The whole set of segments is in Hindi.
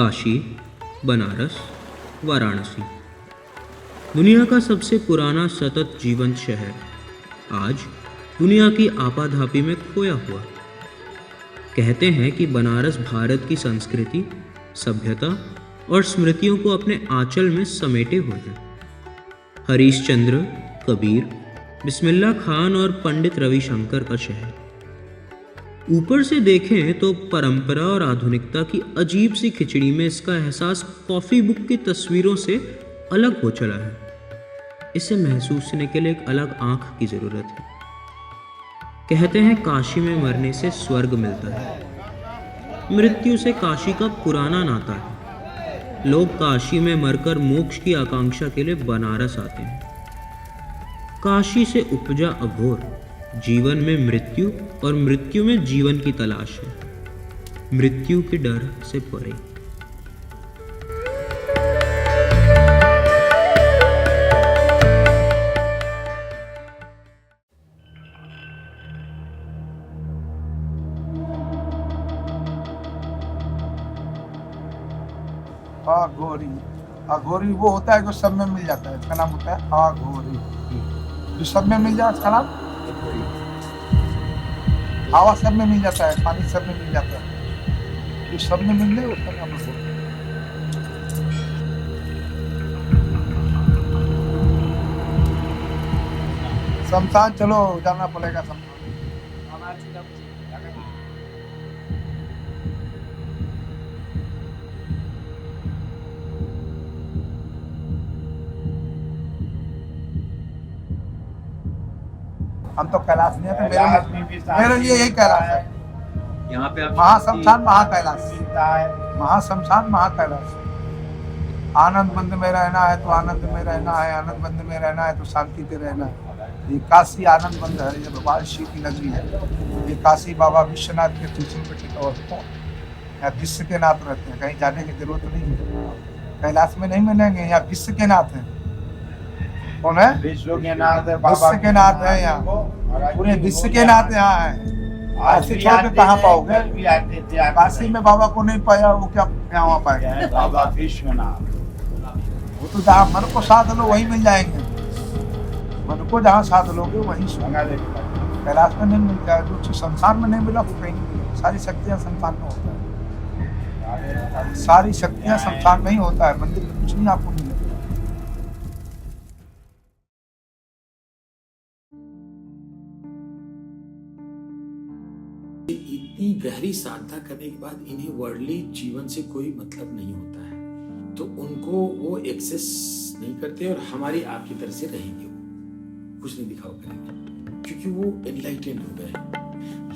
काशी, बनारस, वाराणसी। दुनिया का सबसे पुराना सतत जीवंत शहर आज दुनिया की आपाधापी में खोया हुआ। कहते हैं कि बनारस भारत की संस्कृति, सभ्यता और स्मृतियों को अपने आंचल में समेटे हुए है। हरीशचंद्र, कबीर, बिस्मिल्लाह खान और पंडित रविशंकर का शहर। ऊपर से देखें तो परंपरा और आधुनिकता की अजीब सी खिचड़ी में इसका एहसास कॉफी बुक की तस्वीरों से अलग हो चला है। इसे महसूसने के लिए एक अलग आंख की जरूरत है। कहते हैं काशी में मरने से स्वर्ग मिलता है। मृत्यु से काशी का पुराना नाता है। लोग काशी में मरकर मोक्ष की आकांक्षा के लिए बनारस आते हैं। काशी से उपजा अघोर जीवन में मृत्यु और मृत्यु में जीवन की तलाश है। मृत्यु के डर से परे। अघोरी, अघोरी वो होता है जो सब में मिल जाता है, इसका नाम होता है अघोरी। जो सब में मिल जाए इसका नाम हवा सब में मिल जाता है, पानी सब में मिल जाता है। जो सब में मिल जाए उसका नाम अघोरी। शमशान चलो जाना पड़ेगा शमशान। हम तो कैलाश नहीं है, मेरे लिए यही कैलाश है। यहाँ पे महाशमशान महाकैलाश, महाशमशान महाकैलाश। आनंद बंद में रहना है तो आनंद में रहना है, आनंद बंद में रहना है तो शांति पे रहना है। ये काशी आनंद बंद है, ये भगवान शिव की नगरी है। ये काशी बाबा विश्वनाथ के तुलसी पे टिका यहाँ विश्व के नाथ रहते हैं, कहीं जाने की जरूरत नहीं है। कैलाश में नहीं मिलेंगे, यहाँ विश्व के नाथ है। कौन है? विश्व के नाथ है, विश्व के नाथ है यहाँ, पूरे विश्व के नाथ यहाँ है। ऐसे छोड़ के कहाँ पाओगे? काशी में बाबा को नहीं पाया, वो क्या यहाँ पाएगा? बाबा विश्वनाथ, वो तो जहाँ मन को साध लो वही मिल जाएंगे। मन को जहाँ साध लोगे वही कैलाश में नहीं मिलता है। जो संसार में नहीं मिला वो कहीं नहीं मिला। सारी शक्तियाँ संसार में होता है, सारी शक्तियाँ संसार में ही होता है। मंदिर में कुछ नहीं आपको मिलेगा। इतनी गहरी साधना करने के बाद इन्हें वर्ldly जीवन से कोई मतलब नहीं होता है, तो उनको वो एक्सेस नहीं करते और हमारी आपकी तरह से रहेंगे। वो कुछ नहीं दिखाओ करेंगे क्योंकि वो एनलाइटेंड हो गए।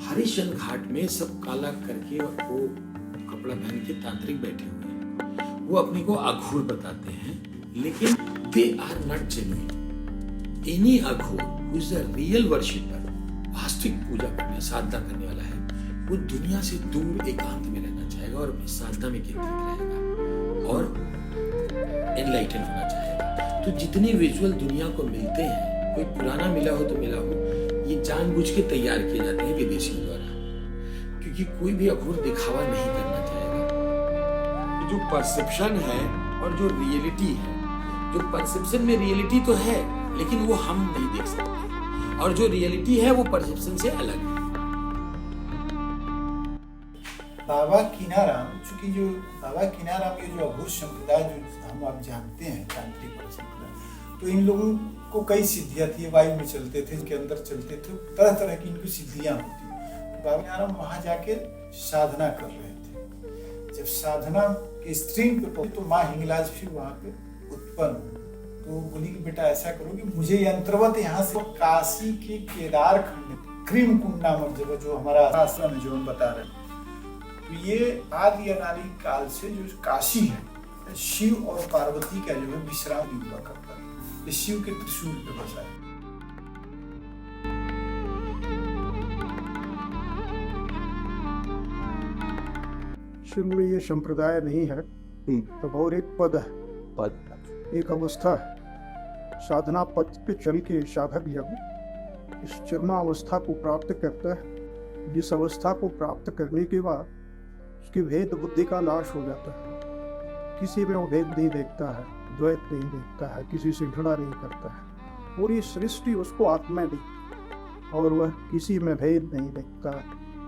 हरिश्चंद्र घाट में सब काला करके और वो कपड़ा पहन के तांत्रिक बैठे हुए हैं। वो अपने को अघोर बताते हैं, लेकिन they are not genuine. Any Aghor who is a real worshipper, वास्तविक पूजा करने साधना करने वाला है, वो दुनिया से दूर एकांत में रहना चाहेगा और अपनी साधना में केंद्रित रहेगा और एनलाइटन होना चाहेगा। तो जितने विजुअल दुनिया को मिलते हैं, कोई पुराना मिला हो तो मिला हो, ये जानबूझ के तैयार किए जाते हैं विदेशियों द्वारा, क्योंकि कोई भी अघोर दिखावा नहीं करना चाहेगा। जो परसेप्शन है और जो रियलिटी है, जो परसेप्शन में रियलिटी तो है लेकिन वो हम नहीं देख सकते, और जो रियलिटी है वो परसेप्शन से अलग है। बाबा कीनाराम, चूंकि जो बाबा कीनाराम ये जो अघोर संप्रदाय जो हम आप जानते हैं, तांत्रिक संप्रदाय, तो इन लोगों को कई सिद्धियां थी। वायु में चलते थे, इनके अंदर चलते थे, तरह तरह की इनकी सिद्धियां होती। तो बाबा कीनाराम वहां जाके साधना कर रहे थे। जब साधना के स्ट्रीम पे पहुंचे तो माँ हिंगलाज फिर वहां पे उत्पन्न हुई। तो बोली कि बेटा ऐसा करो कि मुझे यंत्रवत यहाँ से काशी के केदार खंड क्रीम कुंड नामक जगह, जो हमारा आश्रम है जो हम बता रहे हैं, तो ये आदि अनादि काल से जो काशी है, शिव और पार्वती का जो है विश्राम हुआ करता है। ये शिव के त्रिशूल पे बसा है। शिव में ये संप्रदाय नहीं है, तो और एक पद है, एक अवस्था है। साधना पद पे चल के साधक जब इस चरमावस्था को प्राप्त करता है, जिस अवस्था को प्राप्त करने के बाद उसकी भेद बुद्धि का नाश हो जाता है। किसी में वो भेद नहीं देखता है, द्वैत नहीं देखता है, किसी से घृणा नहीं करता है। पूरी सृष्टि उसको आत्मा दी और वह किसी में भेद नहीं देखता,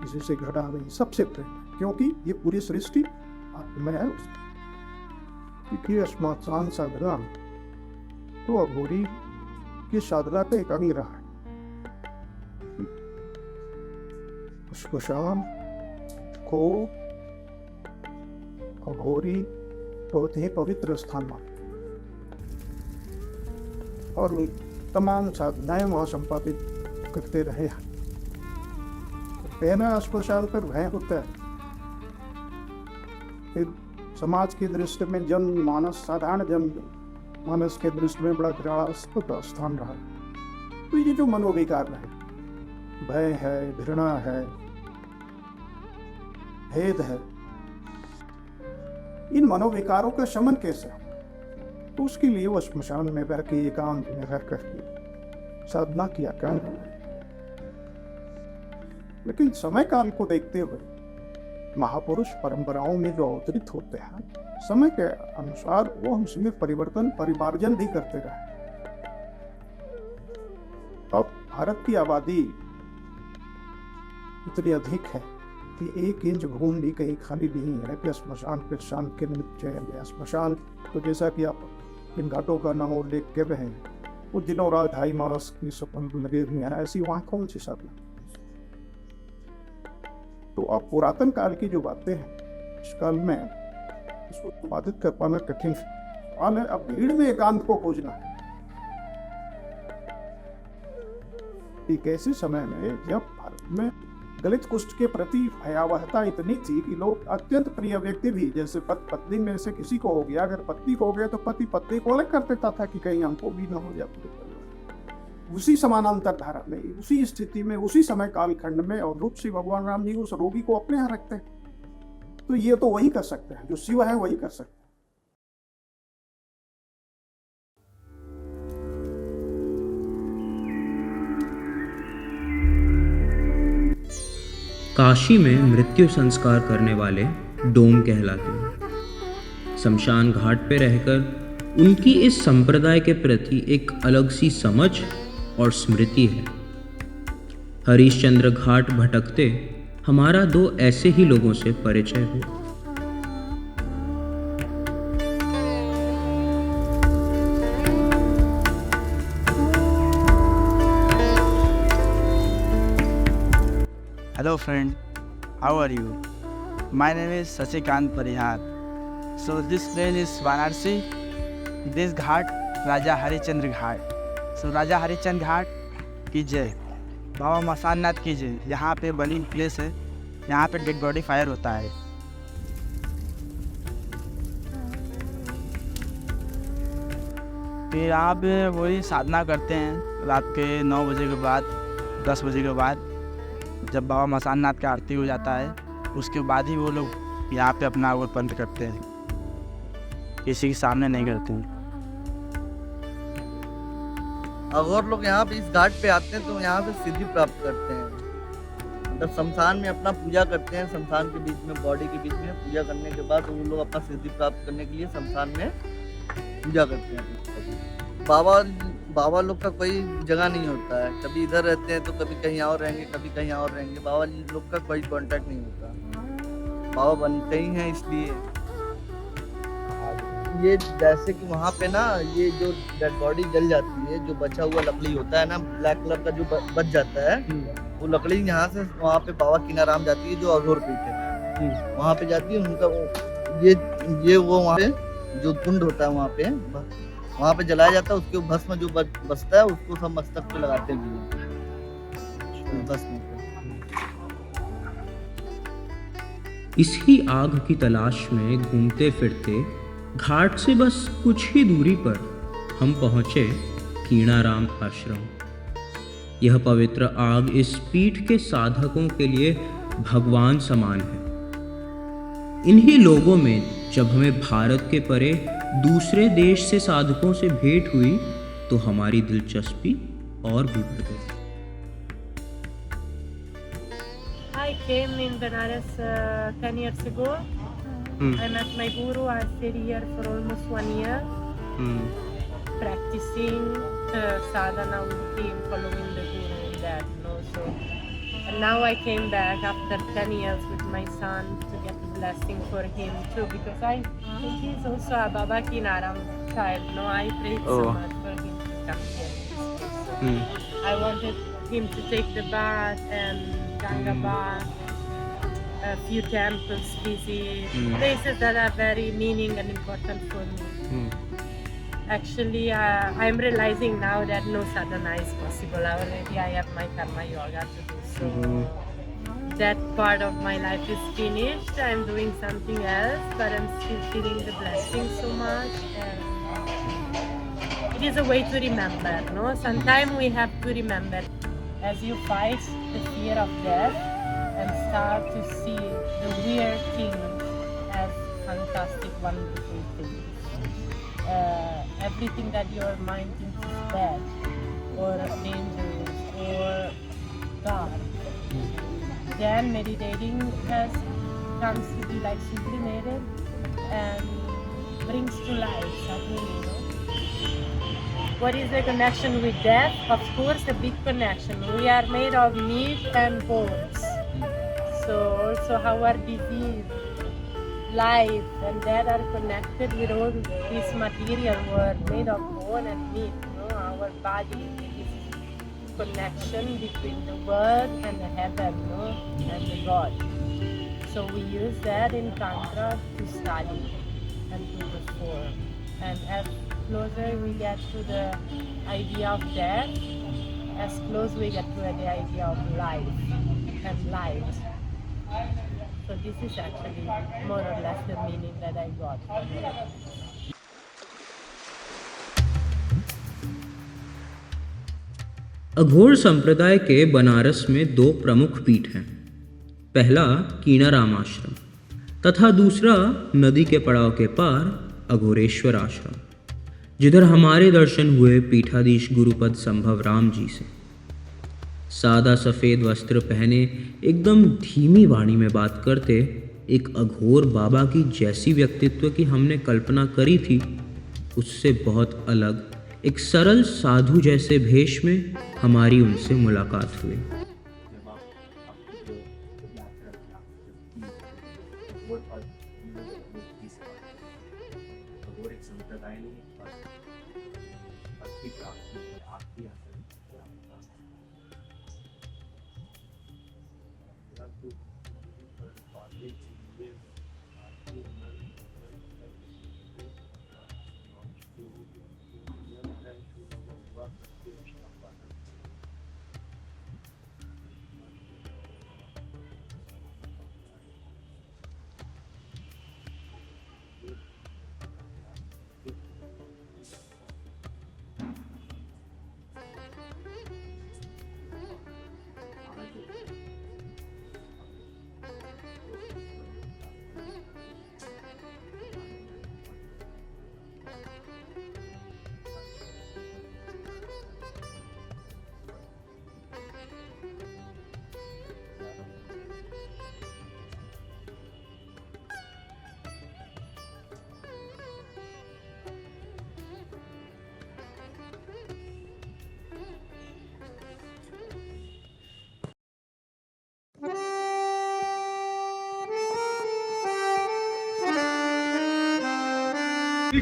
किसी से घृणा नहीं, सबसे प्रेम है, क्योंकि ये पूरी सृष्टि आत्मा है उसकी। अस्मात् साधना तो अघोरी की साधना का एक अंग रहा है। उसको शाम को अघोरी बहुत ही पवित्र स्थान मानते और तमाम साधनाएं वहां संपादित करते रहे हैं। पहला अस्पताल पर भय होता है, फिर समाज की दृष्टि में जन मानस, साधारण जन मानस के दृष्टि में बड़ा घृणास्पद स्थान रहा। तो ये जो मनोविकार रहे, भय है, घृणा है, भेद है, इन मनोविकारों का शमन कैसे हो? तो उसके लिए वो श्मशान में रह के, एकांत में रह करके साधना किया कर। लेकिन समय काल को देखते हुए महापुरुष परंपराओं में जो अवतरित होते हैं, समय के अनुसार वो हमसे परिवर्तन, परिमार्जन भी करते रहे। अब भारत की आबादी इतनी अधिक है कि 1 इंच भूमि भी कहीं खाली नहीं है कि श्मशान के शांत के निमित्त चयन गया। श्मशान तो जैसा कि आप इन घाटों का नाम उल्लेख कर रहे हैं, वो दिनों रात 2.5 मास की सपन लगे हुए हैं, ऐसी वहां कौन सी साधना? तो अब पुरातन काल की जो बातें हैं, इस काल में इसको उत्पादित कर पाना कठिन है। अब भीड़ में एकांत को खोजना है। एक ऐसे समय में जब भारत में दलित कुष्ठ के प्रति भयावहता इतनी थी कि लोग अत्यंत प्रिय व्यक्ति भी, जैसे पत्नी में से किसी को हो गया, अगर पत्नी को हो गया तो पति पत्नी को अलग कर देता था कि कहीं हमको भी ना हो जाए। उसी समानांतर धारा में, उसी स्थिति में, उसी समय कालखंड में अवधूत श्री भगवान राम जी उस रोगी को अपने यहाँ रखते हैं। तो ये तो वही कर सकते हैं, जो शिव है वही कर सकते हैं। काशी में मृत्यु संस्कार करने वाले डोम कहलाते हैं। शमशान घाट पे रहकर उनकी इस संप्रदाय के प्रति एक अलग सी समझ और स्मृति है। हरिश्चंद्र घाट भटकते हमारा 2 ऐसे ही लोगों से परिचय हुआ। Hello friend, how are you? My name is Sachikant Parihar. So this place is Varanasi. This ghat Raja Harichandra Ghat. So Raja Harichandra Ghat की जय, बाबा मसाननाथ की जय। यहाँ पे बनी प्लेस है, यहाँ पे डेड बॉडी फायर होता है। फिर यहाँ पे वही साधना करते हैं रात के 9 बजे के बाद, 10 बजे के बाद, जब बाबा मसाननाथ की आरती हो जाता है, उसके बाद ही वो लोग यहाँ पे अपना वो बंद करते हैं, किसी के सामने नहीं करते हैं। अगर लोग यहाँ पे इस घाट पे आते हैं तो यहाँ से सिद्धि प्राप्त करते हैं। मतलब शमशान में अपना पूजा करते हैं, शमशान के बीच में, बॉडी के बीच में पूजा करने के बाद वो लोग अपना सिद्धि प्राप्त करने के लिए शमशान में पूजा करते हैं। बाबा लोग का कोई जगह नहीं होता है, कभी इधर रहते हैं तो कभी कहीं और रहेंगे, कभी कहीं और रहेंगे। बाबा लोग का कोई कांटेक्ट नहीं होता, बाबा बनते ही हैं। इसलिए ये जैसे कि वहाँ पे ना, ये जो डेड बॉडी जल जाती है, जो बचा हुआ लकड़ी होता है ना, ब्लैक कलर का जो बच जाता है, वो लकड़ी यहाँ से वहाँ पे बाबा कीनाराम जाती है, जो अघोर पीठ है, वहाँ पे जाती है। उनका ये वो वहाँ पे जो कुंड होता है, वहाँ पे जलाया जाता है। उसके भस्म जो बचता है उसको सब मस्तक पे लगाते हैं भस्म। इसी आग की तलाश में घूमते फिरते घाट से बस कुछ ही दूरी पर हम पहुंचे कीणाराम आश्रम। यह पवित्र आग इस पीठ के साधकों के लिए भगवान समान है। इन्हीं लोगों में जब हमें भारत के परे दूसरे देश से साधकों से भेंट हुई तो हमारी दिलचस्पी और भी बढ़ गई। I came in Benares 10 years ago I met my guru. I stayed here for almost 1 year, practicing sadhana with him, following the guru and that, So, and now I came back after 10 years with my son to get the blessing for him too, because I think he's also a Baba Kinaram child. I prayed so much for him to come here. I wanted him to take the bath and Ganga bath, a few temples, visit places that are very meaning and important for me. Actually, I'm realizing now that no sadhana is possible. Already I have my karma yoga to do. So that part of my life is finished. I'm doing something else, but I'm still feeling the blessing so much. And it is a way to remember, Sometimes we have to remember as you fight the fear of death and start to see the weird things as fantastic, wonderful things. Everything that your mind thinks is bad or dangerous or God, then meditating comes to be like sublimated and brings to life suddenly, What is the connection with death? Of course, a big connection. We are made of meat and bones. So also our disease, life and death are connected with all this material world made of bone and meat. Our body is connection between the world and the heaven, and the God. So we use that in Tantra to study and to perform. And as closer we get to the idea of death, as close we get to the idea of life and light. So this is actually more or less the meaning that I got from it. अघोर संप्रदाय के बनारस में 2 प्रमुख पीठ हैं। पहला कीनाराम आश्रम तथा दूसरा नदी के पड़ाव के पार अघोरेश्वर आश्रम, जिधर हमारे दर्शन हुए पीठाधीश गुरुपद संभव राम जी से। सादा सफ़ेद वस्त्र पहने एकदम धीमी वाणी में बात करते एक अघोर बाबा की जैसी व्यक्तित्व की हमने कल्पना करी थी, उससे बहुत अलग एक सरल साधु जैसे भेष में हमारी उनसे मुलाकात हुई।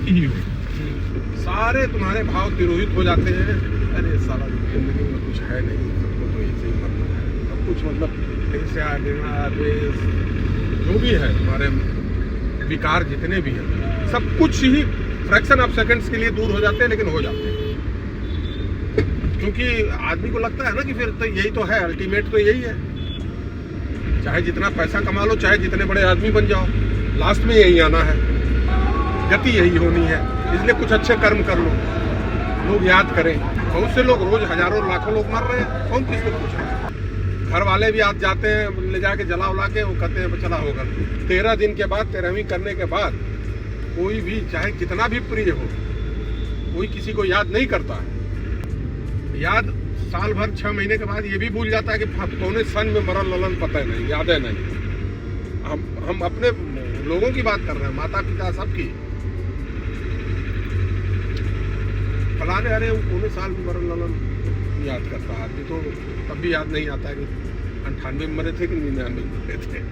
ही हो, सारे तुम्हारे भाव तिरोहित हो जाते हैं। अरे साला जिंदगी में कुछ है नहीं, सबको तो ऐसे ही मतलब है, सब कुछ मतलब ऐसा देना द्वेष जो भी है, तुम्हारे विकार जितने भी हैं, सब कुछ ही फ्रैक्शन ऑफ सेकंड्स के लिए दूर हो जाते हैं, लेकिन हो जाते हैं। क्योंकि आदमी को लगता है ना कि फिर तो यही तो है, अल्टीमेट तो यही है, चाहे जितना पैसा कमा लो, चाहे जितने बड़े आदमी बन जाओ, लास्ट में यही आना है, गति यही होनी है। इसलिए कुछ अच्छे कर्म कर लो, लोग याद करें। बहुत से लोग रोज हजारों लाखों लोग मर रहे हैं, कौन किसको पूछ रहा है। घर वाले भी आज जाते हैं, ले जाके जला उला के वो कहते हैं चला होगा। 13 दिन के बाद, 13वीं करने के बाद कोई भी चाहे कितना भी प्रिय हो, कोई किसी को याद नहीं करता है। याद साल भर 6 महीने के बाद ये भी भूल जाता है कि कौन सन में मरल ललन पता है नहीं, याद है नहीं। हम अपने लोगों की बात कर रहे हैं, माता पिता सबकी। फलाने अरे वो 19 साल में मरण ललन याद करता आदमी तो तब भी याद नहीं आता कि 98 में मरे थे कि 99 में मरे थे।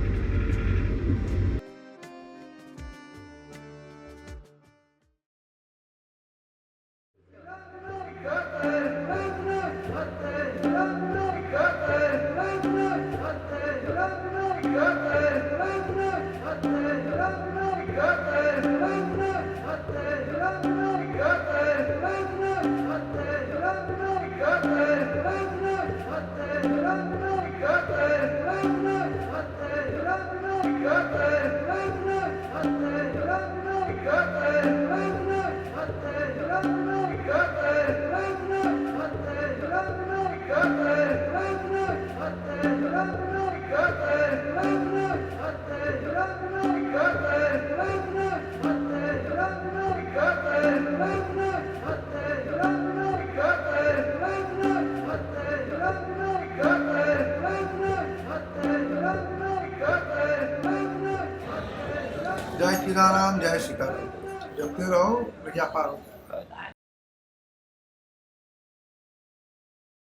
जय सीताराम, जय सीताराम। जपते रहो, बेड़ा पार हो।